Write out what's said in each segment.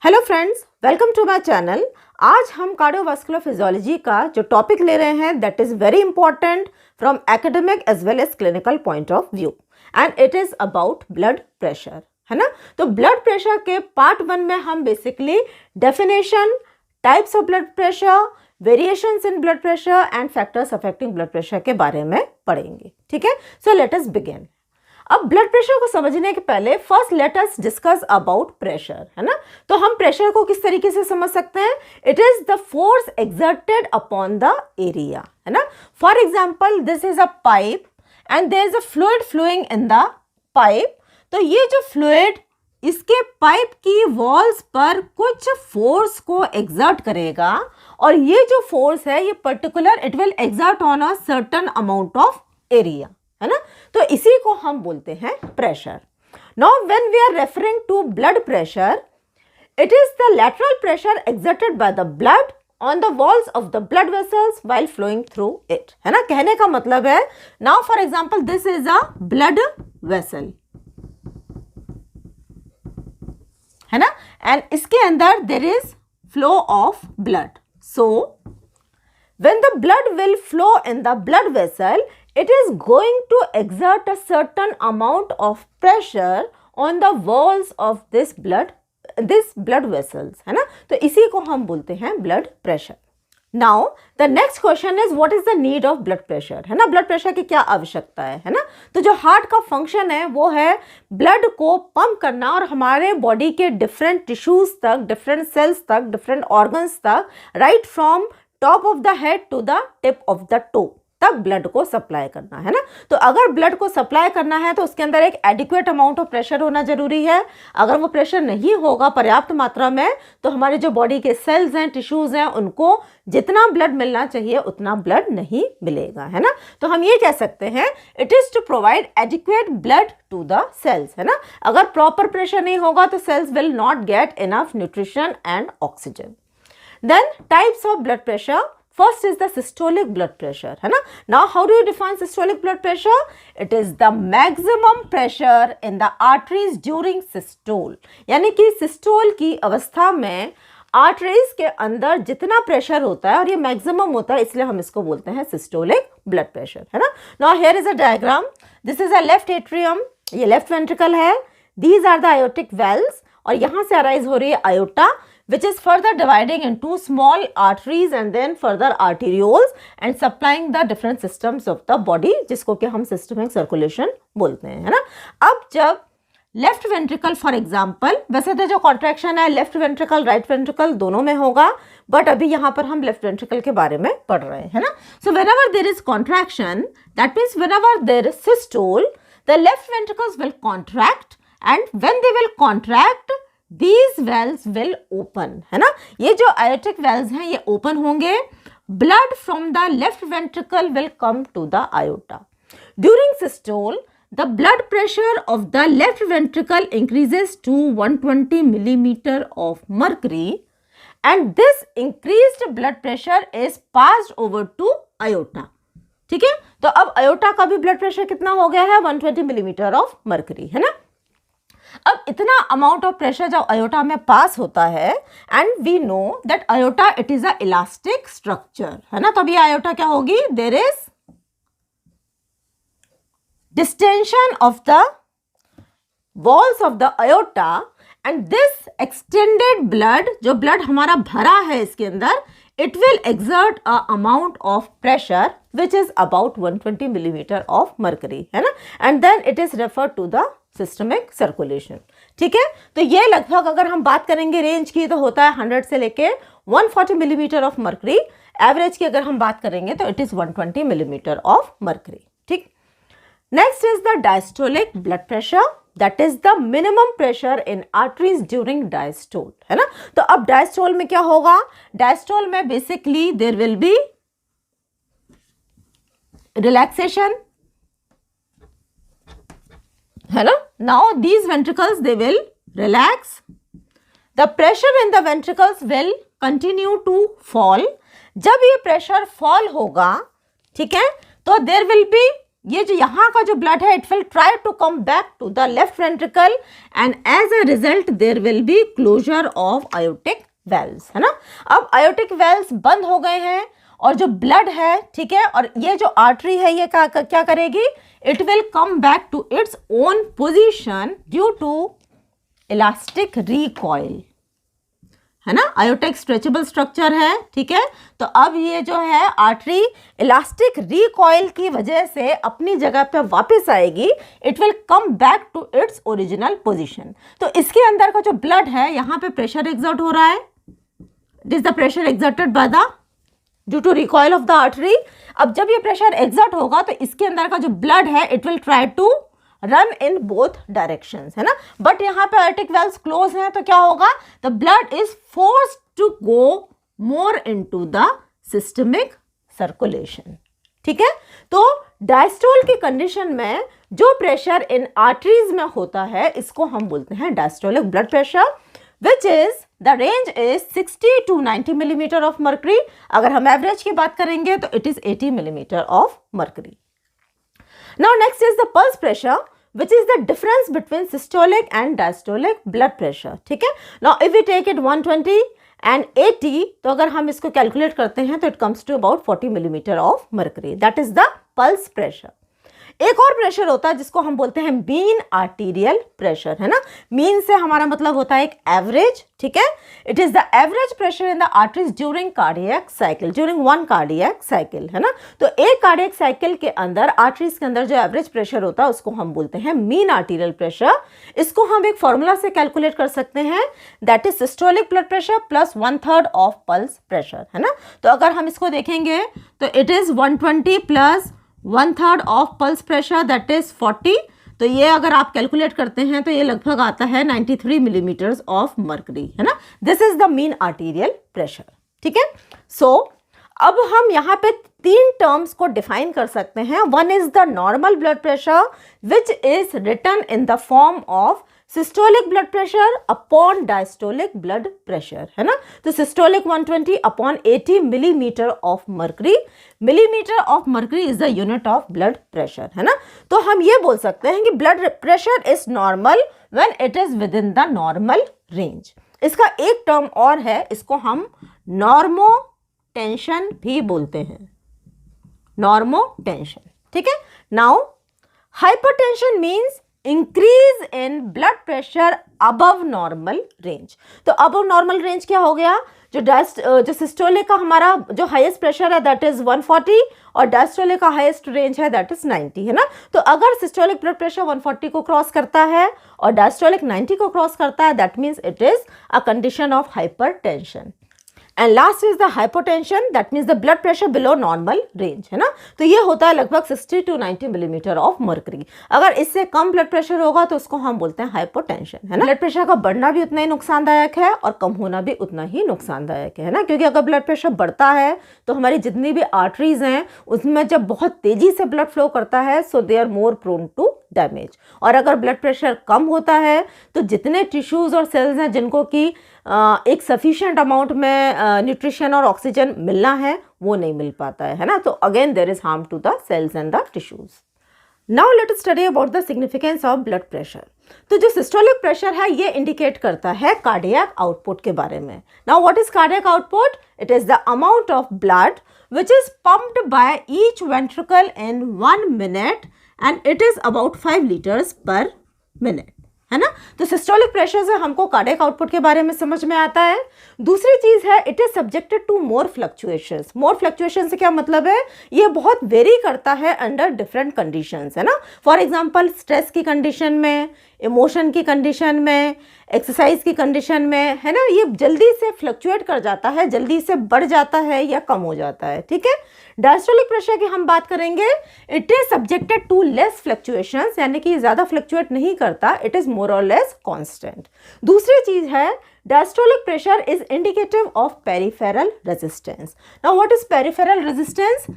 Hello friends, welcome to my channel. आज हम cardiovascular physiology का जो टॉपिक ले रहे हैं that is very important from academic as well as clinical point of view and it is about blood pressure, है ना। तो ब्लड प्रेशर के पार्ट 1 में हम basically definition, types of blood pressure, variations in blood pressure and factors affecting blood pressure के बारे में पढ़ेंगे। ठीक है, सो लेट अस बिगिन। अब ब्लड प्रेशर को समझने के पहले first let us discuss about pressure, है ना। तो हम प्रेशर को किस तरीके से समझ सकते हैं? It is the force exerted upon the area, है ना। For example this is a pipe and there is a fluid flowing in the pipe. तो ये जो फ्लूइड इसके पाइप की वॉल्स पर कुछ फोर्स को एक्सर्ट करेगा और ये जो फोर्स है ये particular it will exert on a certain amount of area, है ना। तो इसी को हम बोलते हैं pressure. Now when we are referring to blood pressure, it is the lateral pressure exerted by the blood on the walls of the blood vessels while flowing through it, है ना। कहने का मतलब है, now for example this is a blood vessel, है ना, and इसके अंदर there is flow of blood. So when the blood will flow in the blood vessel, it is going to exert a certain amount of pressure on the walls of this blood vessels, है ना। तो इसी को हम बोलते हैं blood pressure. Now the next question is what is the need of blood pressure, है ना। ब्लड प्रेशर की क्या आवश्यकता है ना। तो जो हार्ट का फंक्शन है वो है ब्लड को पंप करना और हमारे बॉडी के डिफरेंट टिश्यूज तक, डिफरेंट सेल्स तक, डिफरेंट ऑर्गन्स तक, right from top of the head to the tip of the toe तक ब्लड को सप्लाई करना, है ना। तो अगर ब्लड को सप्लाई करना है तो उसके अंदर एक एडिक्वेट अमाउंट ऑफ प्रेशर होना जरूरी है। अगर वो प्रेशर नहीं होगा पर्याप्त मात्रा में तो हमारे जो बॉडी के सेल्स हैं, टिश्यूज हैं, उनको जितना ब्लड मिलना चाहिए उतना ब्लड नहीं मिलेगा, है ना। तो हम ये कह सकते हैं it is to provide adequate blood to the cells, है ना। अगर प्रॉपर प्रेशर नहीं होगा तो cells will not get enough nutrition and oxygen. Then types of blood pressure. First is the systolic blood pressure, है ना. Now how do you define systolic blood pressure? It is the maximum pressure in the arteries during systole. यानी कि systole की अवस्था में arteries के अंदर जितना प्रेशर होता है और ये मैक्सिमम होता है, इसलिए हम इसको बोलते हैं सिस्टोलिक ब्लड प्रेशर, है ना. Now here is a diagram. This is a left atrium, ये लेफ्ट वेंट्रिकल है. These are the aortic valves और यहाँ से अराइज हो रही है aorta, which is further dividing into small arteries and then further arterioles and supplying the different systems of the body, जिसको कि हम systemic circulation बोलते हैं, है ना. अब जब लेफ्ट वेंट्रिकल फॉर एग्जाम्पल, वैसे तो जो कॉन्ट्रैक्शन है लेफ्ट वेंट्रिकल राइट वेंट्रिकल दोनों में होगा, बट अभी यहाँ पर हम लेफ्ट वेंट्रिकल के बारे में पढ़ रहे हैं, है ना. सो whenever there is contraction, that means whenever there is systole, the left ventricles will contract and when they will contract These wells will open, है ना. ये जो aortic wells हैं ये open होंगे. Blood from the left ventricle will come to the aorta. During systole, the blood pressure of the left ventricle increases to 120 millimeter of mercury, and this increased blood pressure is passed over to aorta. ठीक है, तो अब aorta का भी blood pressure कितना हो गया है? 120 millimeter of mercury, है ना. अब इतना अमाउंट ऑफ प्रेशर जब अयोटा में पास होता है and we know that aorta it is a elastic structure, है ना. तो अभी अयोटा क्या होगी? There is distension of the walls of the aorta and this extended blood, जो ब्लड हमारा भरा है इसके अंदर, it will exert a amount of pressure which is about 120 millimeter of mercury, है ना. and then it is referred to the systemic circulation. ठीक है, तो ये लगभग अगर हम बात करेंगे रेंज की तो होता है 100 से लेके 140 मिलीमीटर ऑफ मर्करी. एवरेज की अगर हम बात करेंगे तो it is 120 millimetre of mercury. ठीक. Next is the diastolic blood pressure. That is the minimum pressure in arteries during diastole, है ना. तो अब diastole में क्या होगा? Diastole में basically there will be relaxation, है ना. Now these ventricles they will relax. The pressure in the ventricles will continue to fall. जब ये pressure fall होगा, ठीक है, तो there will be ये जो यहाँ का जो ब्लड है, it will try to come back to the left ventricle and as a result there will be closure of aortic valves, है ना। अब आयोटिक वेल्व्स बंद हो गए हैं और जो ब्लड है, ठीक है, और ये जो आर्टरी है ये क्या करेगी, it will come back to its own position due to elastic recoil, है ना। आयोटिक स्ट्रेचेबल स्ट्रक्चर है, ठीक है। तो अब ये जो है आर्टरी इलास्टिक रिकॉइल की वजह से अपनी जगह पे वापस आएगी, it will come back to its original position. तो इसके अंदर का जो ब्लड है, यहाँ पे प्रेशर एग्जर्ट हो रहा है, it is the pressure exerted by the due to recoil of the artery. अब जब ये प्रेशर एग्जर्ट होगा तो इसके अंदर का जो ब्लड है, it will try to run in both directions, है ना। बट यहाँ पे आर्टिक वेल्व्स क्लोज हैं, तो क्या होगा, the blood is forced to go more into the systemic circulation, ठीक है। तो डायस्टोल की कंडीशन में जो प्रेशर इन आर्टरीज में होता है, इसको हम बोलते हैं diastolic blood pressure, which is the range is 60 to 90 millimeter of mercury. अगर हम एवरेज की बात करेंगे तो it is 80 millimeter of mercury. Now next is the pulse pressure, which is the difference between systolic and diastolic blood pressure, ठीक है। Now if we take it 120 and 80, तो अगर हम इसको कैलकुलेट करते हैं तो it comes to about 40 millimeter of mercury. That is the pulse pressure. एक और प्रेशर होता है जिसको हम बोलते हैं मीन आर्टीरियल प्रेशर, है ना। मीन से हमारा मतलब होता है एक एवरेज, ठीक है। It is the average pressure in the arteries during cardiac cycle, during one cardiac cycle, है ना। तो एक कार्डियक साइकिल के अंदर आर्टरीज के अंदर जो एवरेज प्रेशर होता है उसको हम बोलते हैं मीन आर्टीरियल प्रेशर। इसको हम एक फॉर्मूला से कैलकुलेट कर सकते हैं, that is systolic blood pressure plus 1/3 of pulse pressure, है ना। तो अगर हम इसको देखेंगे तो it is 120 plus 1/3 of pulse pressure, that is 40। तो ये अगर आप कैलकुलेट करते हैं तो ये लगभग आता है 93 मिलीमीटर्स ऑफ मर्करी, है ना। This is the mean arterial pressure, ठीक है। सो अब हम यहाँ पे 3 टर्म्स को डिफाइन कर सकते हैं। One is the normal blood pressure which is written in the form of systolic blood pressure upon diastolic blood pressure, है ना। तो systolic 120 upon 80 millimetre of mercury, millimetre of mercury is the unit of blood pressure, है ना। तो हम ये बोल सकते हैं कि blood pressure is normal when it is within the normal range. इसका एक टर्म और है, इसको हम नॉर्मो टेंशन भी बोलते हैं, नॉर्मो टेंशन, ठीक है। Now hypertension means increase in blood pressure above normal range. तो अबव नॉर्मल रेंज क्या हो गया, जो सिस्टोलिक का हमारा जो हाईएस्ट प्रेशर है दैट इज 140 और डायस्टोलिक का हाईएस्ट रेंज है दैट इज 90, है ना। तो अगर सिस्टोलिक ब्लड प्रेशर 140 को क्रॉस करता है और डायस्टोलिक 90 को क्रॉस करता है, that means it is a condition of hypertension. And last is the hypotension, that means the blood pressure below normal range, है ना। तो ये होता है लगभग 60 to 90 मिलीमीटर ऑफ मर्करी। अगर इससे कम ब्लड प्रेशर होगा तो उसको हम बोलते हैं हाइपोटेंशन, है ना। ब्लड प्रेशर का बढ़ना भी उतना ही नुकसानदायक है और कम होना भी उतना ही नुकसानदायक है ना, क्योंकि अगर ब्लड प्रेशर बढ़ता है तो हमारी जितनी भी आर्टरीज हैं उसमें जब बहुत तेजी से ब्लड फ्लो करता है, so they are more prone to damage. और अगर ब्लड प्रेशर कम होता है तो जितने टिश्यूज और सेल्स हैं जिनको कि एक सफिशिएंट अमाउंट में न्यूट्रिशन और ऑक्सीजन मिलना है वो नहीं मिल पाता है ना। तो again there is harm to the cells and the tissues. Now let us study about the significance of blood pressure. तो जो सिस्टोलिक प्रेशर है ये इंडिकेट करता है कार्डियक आउटपुट के बारे में। Now what is cardiac output? It is the amount of blood which is pumped by each ventricle in 1 minute and it is about 5 liters per minute, है ना। तो सिस्टोलिक प्रेशर से हमको कार्डियक आउटपुट के बारे में समझ में आता है। दूसरी चीज है it is subjected to more fluctuations. More fluctuation से क्या मतलब है, ये बहुत वेरी करता है अंडर डिफरेंट कंडीशंस, है ना। फॉर एग्जांपल स्ट्रेस की कंडीशन में, इमोशन की कंडीशन में, एक्सरसाइज की कंडीशन में, है ना। ये जल्दी से फ्लक्चुएट कर जाता है, जल्दी से बढ़ जाता है या कम हो जाता है, ठीक है। डायस्टोलिक प्रेशर की हम बात करेंगे, it is subjected to less fluctuations, यानी कि ज़्यादा फ्लक्चुएट नहीं करता, इट इज मोर और लेस कांस्टेंट। दूसरी चीज है diastolic pressure is indicative of peripheral resistance. Now what is peripheral resistance?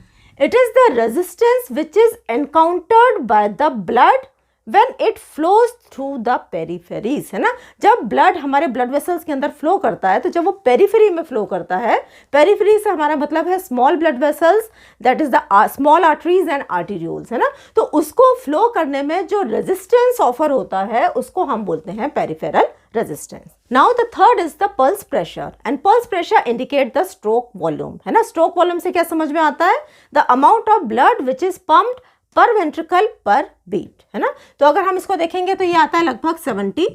It is the resistance which is encountered by the blood when it flows through the peripheries, है ना, जब blood हमारे blood vessels के अंदर flow करता है, तो जब वो पेरीफेरी में फ्लो करता है, पेरीफेरी से हमारा मतलब है small blood vessels, that is the small arteries and arterioles, है ना, तो उसको फ्लो करने में जो रेजिस्टेंस ऑफर होता है उसको हम बोलते हैं peripheral resistance. Now the third is the pulse pressure, and pulse pressure indicate the stroke volume, है ना. स्ट्रोक वॉल्यूम से क्या समझ में आता है? The amount of blood which is pumped पर वेंट्रिकल पर बीट, है ना. तो अगर हम इसको देखेंगे तो ये आता है लगभग 70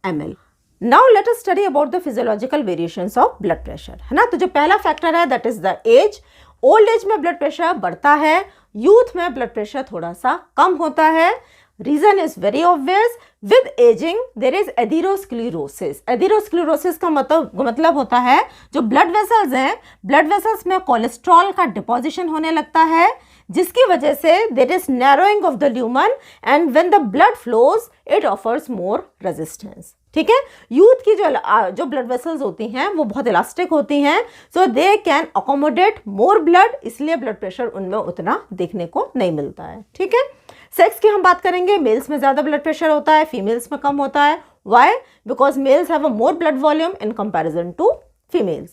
ml. Now let us study about the physiological variations of blood pressure, है ना. तो जो पहला फैक्टर है that is the age. Old age में ब्लड प्रेशर बढ़ता है, यूथ में ब्लड प्रेशर थोड़ा सा कम होता है. Reason is very obvious. With ageing there is atherosclerosis. Atherosclerosis का मतलब होता है जो ब्लड वेसल्स हैं, ब्लड वेसल्स में कोलेस्ट्रॉल का डिपोजिशन होने लगता है, जिसकी वजह से there is narrowing of the lumen and when the blood flows it offers more resistance. ठीक है. यूथ की जो ब्लड वेसल्स होती हैं वो बहुत इलास्टिक होती हैं, so they can accommodate more blood, इसलिए ब्लड प्रेशर उनमें उतना देखने को नहीं मिलता है. ठीक है. सेक्स की हम बात करेंगे, मेल्स में ज़्यादा ब्लड प्रेशर होता है, फीमेल्स में कम होता है. Why? Because males have a more blood volume in comparison to females.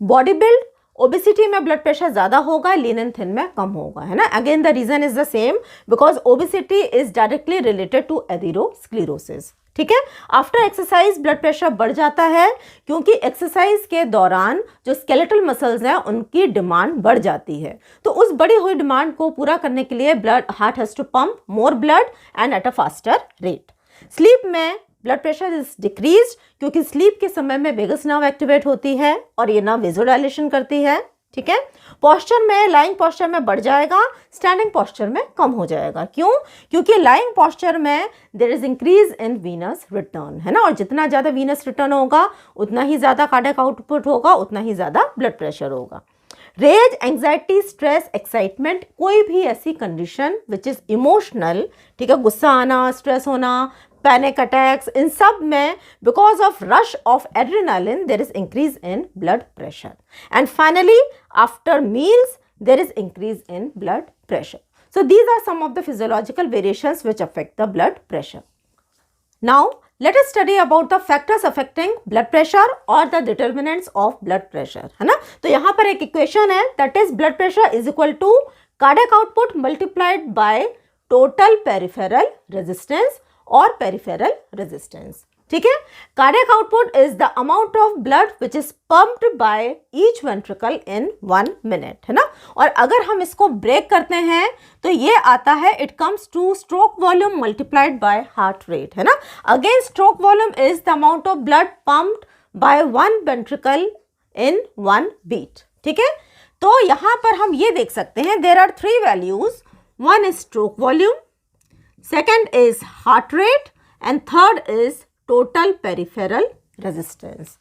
Body build, obesity में ब्लड प्रेशर ज़्यादा होगा, लीन एंड थिन में कम होगा, है ना. Again the reason is the same, because obesity is directly related to atherosclerosis. ठीक है. After exercise blood pressure बढ़ जाता है, क्योंकि एक्सरसाइज के दौरान जो स्केलेटल मसल्स हैं उनकी डिमांड बढ़ जाती है. तो उस बढ़ी हुई डिमांड को पूरा करने के लिए heart has to pump more blood and at a faster rate. Sleep में ब्लड प्रेशर इज डिक्रीज, क्योंकि स्लीप के समय में वेगस नर्व एक्टिवेट होती है और ये नर्व वेसोडायलेशन करती है. ठीक है. पोस्चर में, लाइंग पोस्चर में बढ़ जाएगा, स्टैंडिंग पोस्चर में कम हो जाएगा. क्यों? क्योंकि लाइंग पोस्चर में there is increase in venous return, है ना, और जितना ज़्यादा वीनस रिटर्न होगा उतना ही ज़्यादा कार्डियक आउटपुट होगा, उतना ही ज़्यादा ब्लड प्रेशर होगा. रेज, एंग्जाइटी, स्ट्रेस, एक्साइटमेंट, कोई भी ऐसी कंडीशन विच इज़ इमोशनल, ठीक है, गुस्सा आना, स्ट्रेस होना, पैनिक अटैक्स, इन सब में because of rush of adrenaline there is increase in blood pressure. And finally after meals there is increase in blood pressure. So these are some of the physiological variations which affect the blood pressure. Now let us study about the factors affecting blood pressure or the determinants of blood pressure, है ना. तो यहाँ पर एक equation है, that is blood pressure is equal to cardiac output multiplied by total peripheral resistance और peripheral resistance. ठीक है. Cardiac output is the amount of blood which is pumped by each ventricle in 1 minute, है ना. और अगर हम इसको break करते हैं तो ये आता है, it comes to stroke volume multiplied by heart rate, है ना. Again stroke volume is the amount of blood pumped by 1 ventricle in 1 beat. ठीक है. तो यहाँ पर हम ये देख सकते हैं, there are 3 values. One is stroke volume, second is heart rate, and third is total peripheral resistance.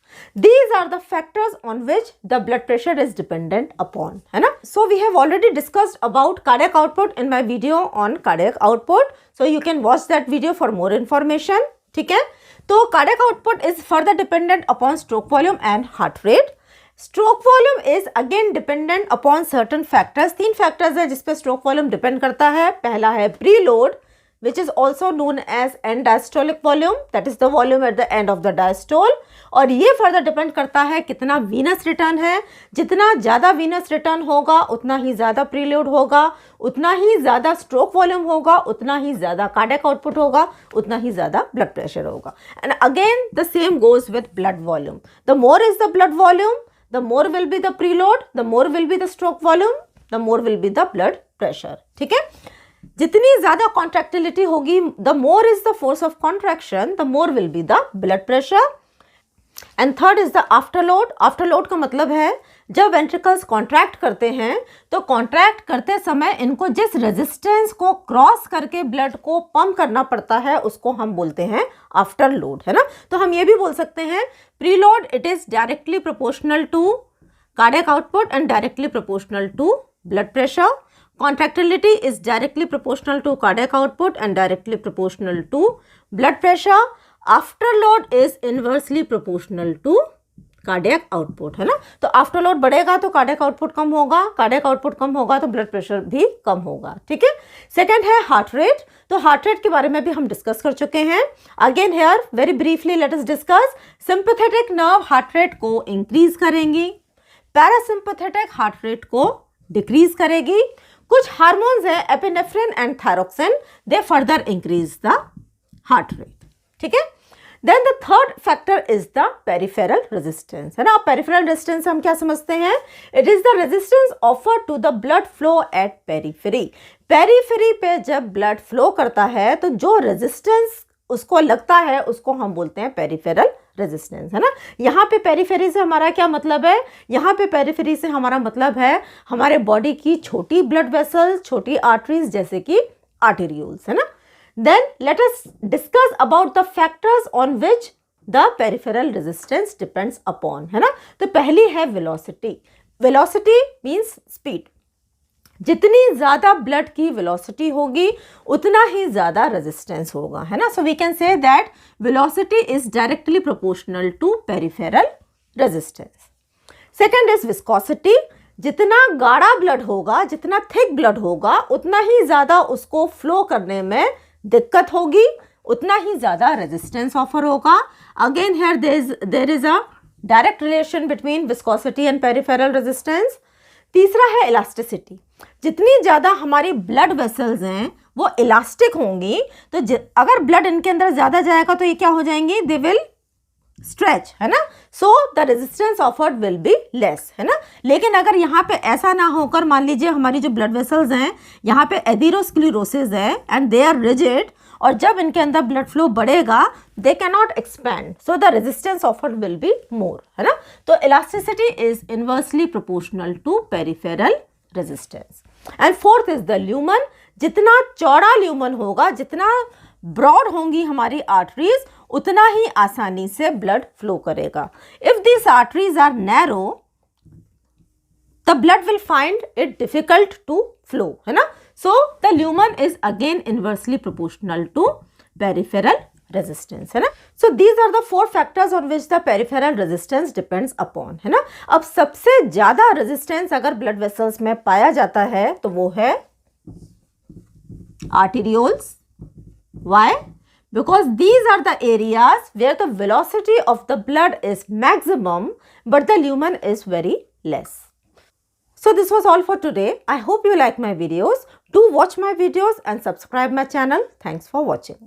These are the factors on which the blood pressure is dependent upon, है ना. So we have already discussed about cardiac output in my video on cardiac output. So you can watch that video for more information. ठीक है. तो cardiac output is further dependent upon stroke volume and heart rate. Stroke volume is again dependent upon certain factors. 3 factors है जिस पे stroke volume depend करता है. पहला है preload, which is also known as end diastolic volume, that is the volume at the end of the diastole. और ये further depend करता है कितना venous return है. जितना ज़्यादा venous return होगा उतना ही ज़्यादा preload होगा, उतना ही ज़्यादा stroke volume होगा, उतना ही ज़्यादा cardiac output होगा, उतना ही ज़्यादा blood pressure होगा. And again the same goes with blood volume. The more is the blood volume, the more will be the preload, the more will be the stroke volume, the more will be the blood pressure. ठीक है. जितनी ज़्यादा contractility होगी, the more is the force of contraction, the more will be the blood pressure. And third is the afterload. Afterload का मतलब है जब ventricles contract करते हैं तो कॉन्ट्रैक्ट करते समय इनको जिस रेजिस्टेंस को क्रॉस करके ब्लड को पंप करना पड़ता है उसको हम बोलते हैं आफ्टरलोड, है ना. तो हम ये भी बोल सकते हैं preload it is directly proportional to cardiac output and directly proportional to blood pressure. Contractility is directly proportional to cardiac output and directly proportional to blood pressure. Afterload is inversely proportional to cardiac output, है ना। तो after load बढ़ेगा तो cardiac output कम होगा, cardiac output कम होगा तो blood pressure भी कम होगा, ठीक है। सेकंड है हार्ट रेट। तो हार्ट रेट के बारे में भी हम डिस्कस कर चुके हैं। Again here very briefly let us discuss. Sympathetic nerve heart rate को इंक्रीज करेंगी, पैरासिम्पैथेटिक हार्ट रेट को डिक्रीज करेगी। कुछ हार्मोन्स है epinephrine and thyroxine, they further increase the heart rate, ठीक है। Then the third factor is the peripheral resistance, है ना। पेरिफेरल रेजिस्टेंस हम क्या समझते हैं? It is the resistance offered to the blood flow at periphery. Periphery पे जब ब्लड फ्लो करता है तो जो रेजिस्टेंस उसको लगता है उसको हम बोलते हैं पेरिफेरल रेजिस्टेंस, है ना। यहाँ पे पेरिफेरी से हमारा क्या मतलब है? यहाँ पे पेरिफेरी से हमारा मतलब है हमारे बॉडी की छोटी ब्लड वेसल्स, छोटी आर्टरीज जैसे कि आर्टेरियोल्स, है ना। Then let us discuss about the factors on which the peripheral resistance depends upon, है ना। तो पहली है velocity. Velocity means speed. जितनी ज़्यादा ब्लड की वेलोसिटी होगी उतना ही ज़्यादा रेजिस्टेंस होगा, है ना। So we can say that velocity is directly proportional to peripheral resistance. Second is viscosity. जितना गाढ़ा ब्लड होगा, जितना थिक ब्लड होगा, उतना ही ज़्यादा उसको फ्लो करने में दिक्कत होगी, उतना ही ज़्यादा रेजिस्टेंस ऑफर होगा। Again here there is a direct relation between viscosity and peripheral resistance. तीसरा है इलास्टिसिटी। जितनी ज़्यादा हमारी ब्लड वेसल्स हैं वो इलास्टिक होंगी, तो अगर ब्लड इनके अंदर ज़्यादा जाएगा तो ये क्या हो जाएंगी? दे विल स्ट्रेच, है ना। So the resistance offered will be less, है ना। लेकिन अगर यहाँ पे ऐसा ना होकर मान लीजिए हमारी जो ब्लड वेसल्स हैं यहाँ पे एथेरोस्क्लेरोसिस है एंड दे आर रिजिड, और जब इनके अंदर ब्लड फ्लो बढ़ेगा they can not expand, so the resistance offered will be more, है ना। तो elasticity is inversely proportional to peripheral resistance. And fourth is the lumen. जितना चौड़ा ल्यूमन होगा, जितना ब्रॉड होंगी हमारी आर्टरीज, उतना ही आसानी से ब्लड फ्लो करेगा। If this arteries are narrow the blood will find it difficult to flow, है ना। So the lumen is again inversely proportional to peripheral resistance, है ना। So these are the four factors on which the peripheral resistance depends upon, है ना। अब सबसे ज्यादा resistance अगर ब्लड वेसल्स में पाया जाता है तो वो है arterioles. Why? Because these are the areas where the velocity of the blood is maximum but the lumen is very less. So this was all for today. I hope you like my videos. Do watch my videos and subscribe my channel. Thanks for watching.